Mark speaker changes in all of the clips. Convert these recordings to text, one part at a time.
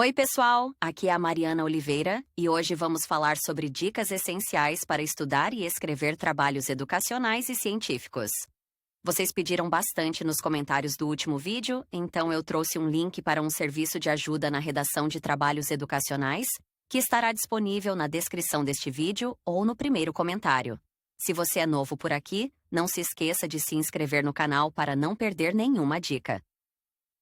Speaker 1: Oi, pessoal! Aqui é a Mariana Oliveira e hoje vamos falar sobre dicas essenciais para estudar e escrever trabalhos educacionais e científicos. Vocês pediram bastante nos comentários do último vídeo, então eu trouxe um link para um serviço de ajuda na redação de trabalhos educacionais, que estará disponível na descrição deste vídeo ou no primeiro comentário. Se você é novo por aqui, não se esqueça de se inscrever no canal para não perder nenhuma dica.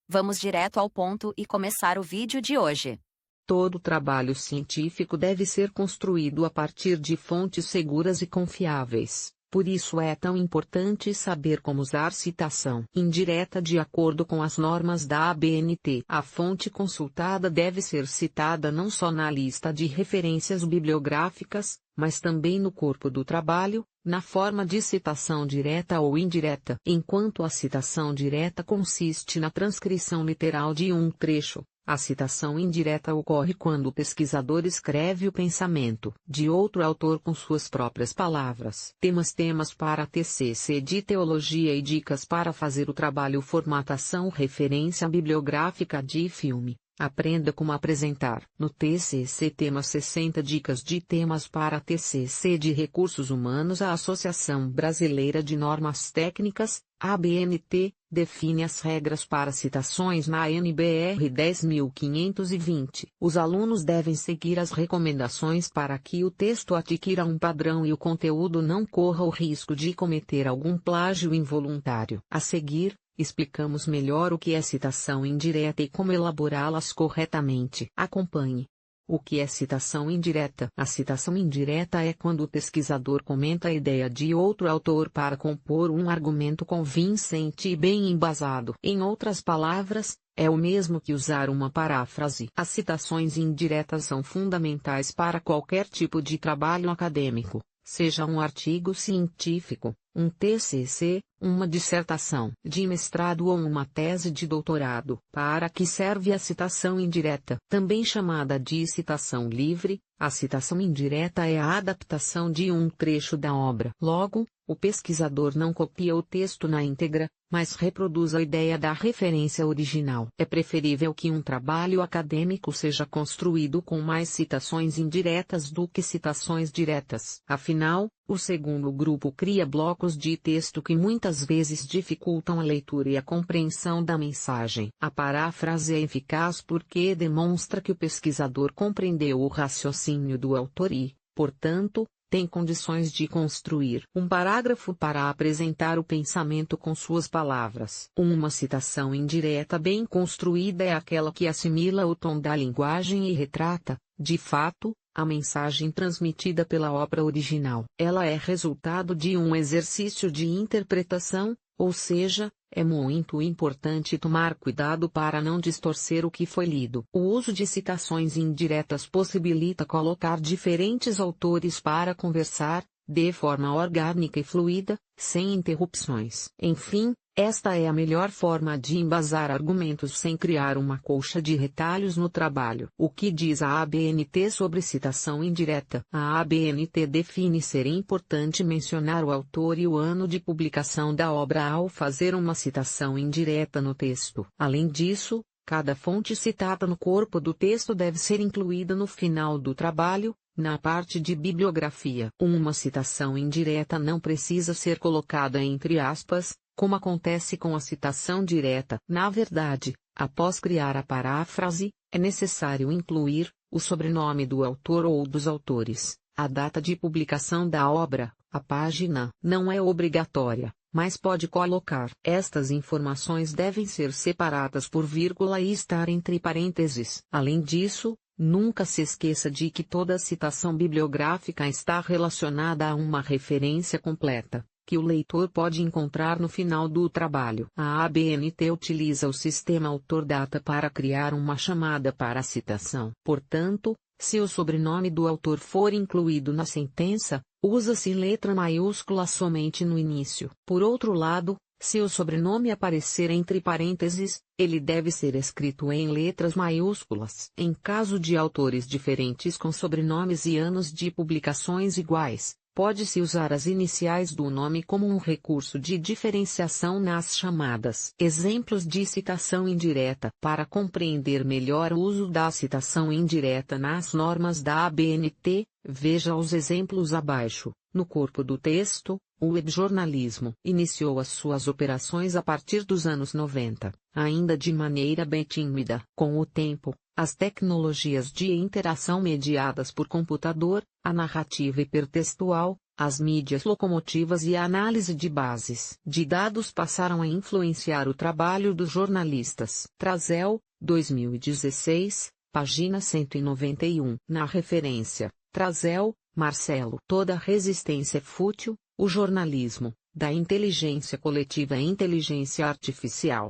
Speaker 1: Vamos direto ao ponto e começar o vídeo de hoje.
Speaker 2: Todo trabalho científico deve ser construído a partir de fontes seguras e confiáveis. Por isso é tão importante saber como usar citação indireta de acordo com as normas da ABNT. A fonte consultada deve ser citada não só na lista de referências bibliográficas, mas também no corpo do trabalho, na forma de citação direta ou indireta. Enquanto a citação direta consiste na transcrição literal de um trecho, a citação indireta ocorre quando o pesquisador escreve o pensamento de outro autor com suas próprias palavras. Temas para TCC de Teologia e dicas para fazer o trabalho. Formatação. Referência bibliográfica de filme. Aprenda como apresentar. No TCC Temas 60 Dicas de temas para TCC de Recursos Humanos. A Associação Brasileira de Normas Técnicas, ABNT, define as regras para citações na NBR 10.520. Os alunos devem seguir as recomendações para que o texto adquira um padrão e o conteúdo não corra o risco de cometer algum plágio involuntário. A seguir, explicamos melhor o que é citação indireta e como elaborá-las corretamente. Acompanhe. O que é citação indireta? A citação indireta é quando o pesquisador comenta a ideia de outro autor para compor um argumento convincente e bem embasado. Em outras palavras, é o mesmo que usar uma paráfrase. As citações indiretas são fundamentais para qualquer tipo de trabalho acadêmico, seja um artigo científico, um TCC, uma dissertação de mestrado ou uma tese de doutorado. Para que serve a citação indireta? Também chamada de citação livre, a citação indireta é a adaptação de um trecho da obra. Logo, o pesquisador não copia o texto na íntegra, mas reproduz a ideia da referência original. É preferível que um trabalho acadêmico seja construído com mais citações indiretas do que citações diretas. Afinal, o segundo grupo cria blocos de texto que muitas vezes dificultam a leitura e a compreensão da mensagem. A paráfrase é eficaz porque demonstra que o pesquisador compreendeu o raciocínio do autor e, portanto, tem condições de construir um parágrafo para apresentar o pensamento com suas palavras. Uma citação indireta bem construída é aquela que assimila o tom da linguagem e retrata, de fato, a mensagem transmitida pela obra original. Ela é resultado de um exercício de interpretação, ou seja, é muito importante tomar cuidado para não distorcer o que foi lido. O uso de citações indiretas possibilita colocar diferentes autores para conversar, de forma orgânica e fluida, sem interrupções. Enfim, esta é a melhor forma de embasar argumentos sem criar uma colcha de retalhos no trabalho. O que diz a ABNT sobre citação indireta? A ABNT define ser importante mencionar o autor e o ano de publicação da obra ao fazer uma citação indireta no texto. Além disso, cada fonte citada no corpo do texto deve ser incluída no final do trabalho, na parte de bibliografia. Uma citação indireta não precisa ser colocada entre aspas, como acontece com a citação direta. Na verdade, após criar a paráfrase, é necessário incluir o sobrenome do autor ou dos autores, a data de publicação da obra, a página. Não é obrigatória, mas pode colocar. Estas informações devem ser separadas por vírgula e estar entre parênteses. Além disso, nunca se esqueça de que toda citação bibliográfica está relacionada a uma referência completa, que o leitor pode encontrar no final do trabalho. A ABNT utiliza o sistema autor-data para criar uma chamada para a citação. Portanto, se o sobrenome do autor for incluído na sentença, usa-se letra maiúscula somente no início. Por outro lado, se o sobrenome aparecer entre parênteses, ele deve ser escrito em letras maiúsculas. Em caso de autores diferentes com sobrenomes e anos de publicações iguais, Pode-se usar as iniciais do nome como um recurso de diferenciação nas chamadas. Exemplos de citação indireta. Para compreender melhor o uso da citação indireta nas normas da ABNT, veja os exemplos abaixo. No corpo do texto, o webjornalismo iniciou as suas operações a partir dos anos 90, ainda de maneira bem tímida. Com o tempo, as tecnologias de interação mediadas por computador, a narrativa hipertextual, as mídias locomotivas e a análise de bases de dados passaram a influenciar o trabalho dos jornalistas. Trazel, 2016, página 191. Na referência, Trazel, Marcelo. Toda resistência é fútil, o jornalismo, da inteligência coletiva à inteligência artificial.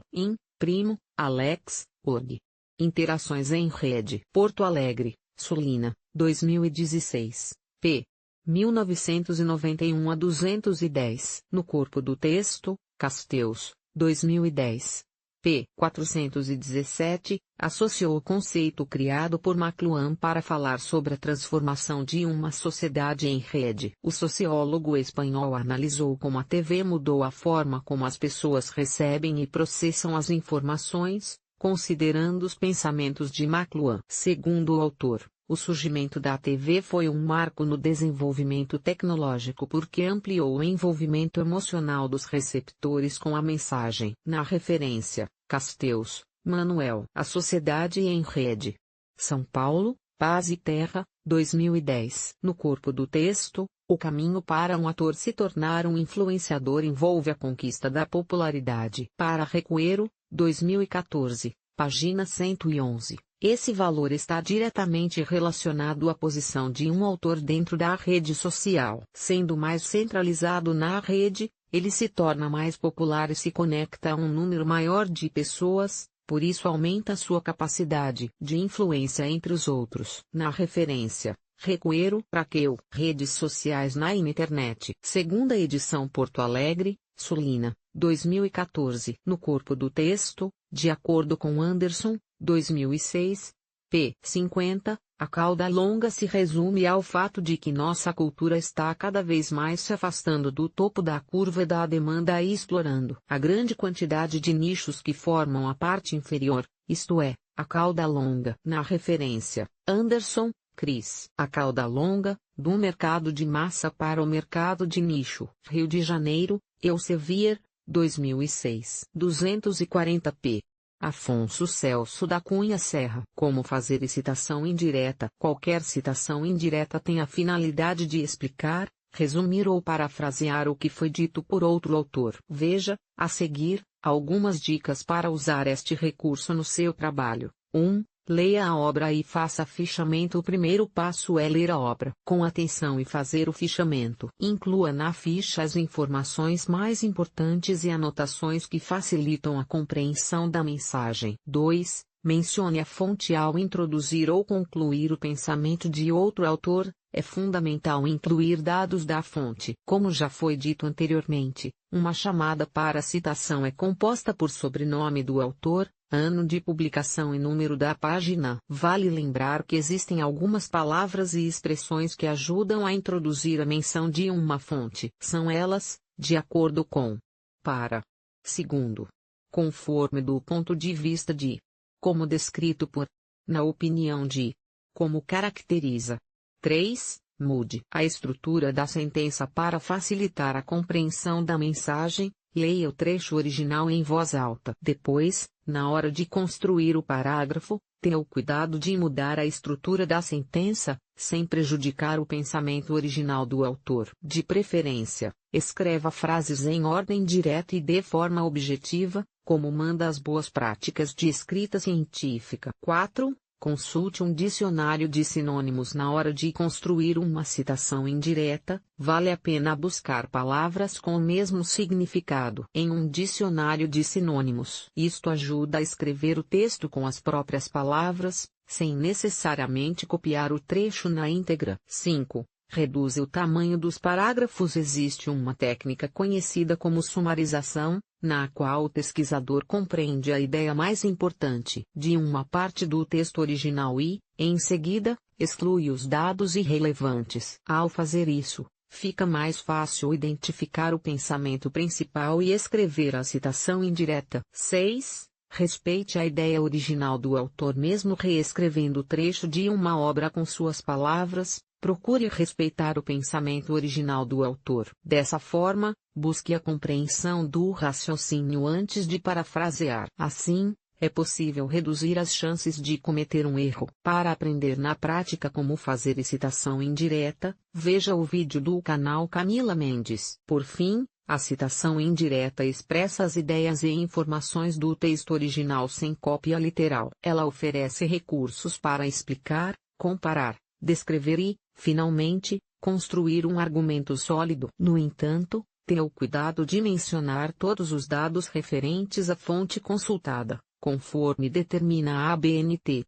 Speaker 2: Primo, Alex, org. Interações em rede. Porto Alegre, Sulina, 2016, p. 1991 a 210. No corpo do texto, Casteus, 2010, p. 417, associou o conceito criado por McLuhan para falar sobre a transformação de uma sociedade em rede. O sociólogo espanhol analisou como a TV mudou a forma como as pessoas recebem e processam as informações, considerando os pensamentos de McLuhan. Segundo o autor, o surgimento da TV foi um marco no desenvolvimento tecnológico porque ampliou o envolvimento emocional dos receptores com a mensagem. Na referência, Casteus, Manuel. A Sociedade em Rede. São Paulo, Paz e Terra, 2010. No corpo do texto, o caminho para um ator se tornar um influenciador envolve a conquista da popularidade. Para Recuero, 2014, página 111. Esse valor está diretamente relacionado à posição de um autor dentro da rede social. Sendo mais centralizado na rede, ele se torna mais popular e se conecta a um número maior de pessoas, por isso aumenta sua capacidade de influência entre os outros. Na referência, Recuero, Raquel. Redes sociais na internet. Segunda edição Porto Alegre, Sulina, 2014. No corpo do texto, de acordo com Anderson, 2006, p. 50, a cauda longa se resume ao fato de que nossa cultura está cada vez mais se afastando do topo da curva da demanda e explorando a grande quantidade de nichos que formam a parte inferior, isto é, a cauda longa. Na referência, Anderson, Cris. A cauda longa, do mercado de massa para o mercado de nicho. Rio de Janeiro, Elsevier, 2006. 240 p. Afonso Celso da Cunha Serra. Como fazer citação indireta? Qualquer citação indireta tem a finalidade de explicar, resumir ou parafrasear o que foi dito por outro autor. Veja, a seguir, algumas dicas para usar este recurso no seu trabalho. 1. Leia a obra e faça fichamento. O primeiro passo é ler a obra com atenção e fazer o fichamento. Inclua na ficha as informações mais importantes e anotações que facilitam a compreensão da mensagem. 2. Mencione a fonte ao introduzir ou concluir o pensamento de outro autor. É fundamental incluir dados da fonte. Como já foi dito anteriormente, uma chamada para citação é composta por sobrenome do autor, ano de publicação e número da página. Vale lembrar que existem algumas palavras e expressões que ajudam a introduzir a menção de uma fonte. São elas, de acordo com, para, segundo, conforme do ponto de vista de, como descrito por, na opinião de, como caracteriza. 3. Mude a estrutura da sentença para facilitar a compreensão da mensagem. Leia o trecho original em voz alta. Depois, na hora de construir o parágrafo, tenha o cuidado de mudar a estrutura da sentença, sem prejudicar o pensamento original do autor. De preferência, escreva frases em ordem direta e de forma objetiva, como manda as boas práticas de escrita científica. 4. Consulte um dicionário de sinônimos na hora de construir uma citação indireta. Vale a pena buscar palavras com o mesmo significado em um dicionário de sinônimos. Isto ajuda a escrever o texto com as próprias palavras, sem necessariamente copiar o trecho na íntegra. 5. Reduza o tamanho dos parágrafos. Existe uma técnica conhecida como sumarização, na qual o pesquisador compreende a ideia mais importante de uma parte do texto original e, em seguida, exclui os dados irrelevantes. Ao fazer isso, fica mais fácil identificar o pensamento principal e escrever a citação indireta. 6. Respeite a ideia original do autor mesmo reescrevendo o trecho de uma obra com suas palavras. Procure respeitar o pensamento original do autor. Dessa forma, busque a compreensão do raciocínio antes de parafrasear. Assim, é possível reduzir as chances de cometer um erro. Para aprender na prática como fazer citação indireta, veja o vídeo do canal Camila Mendes. Por fim, a citação indireta expressa as ideias e informações do texto original sem cópia literal. Ela oferece recursos para explicar, comparar, descrever e, finalmente, construir um argumento sólido. No entanto, tenha o cuidado de mencionar todos os dados referentes à fonte consultada, conforme determina a ABNT.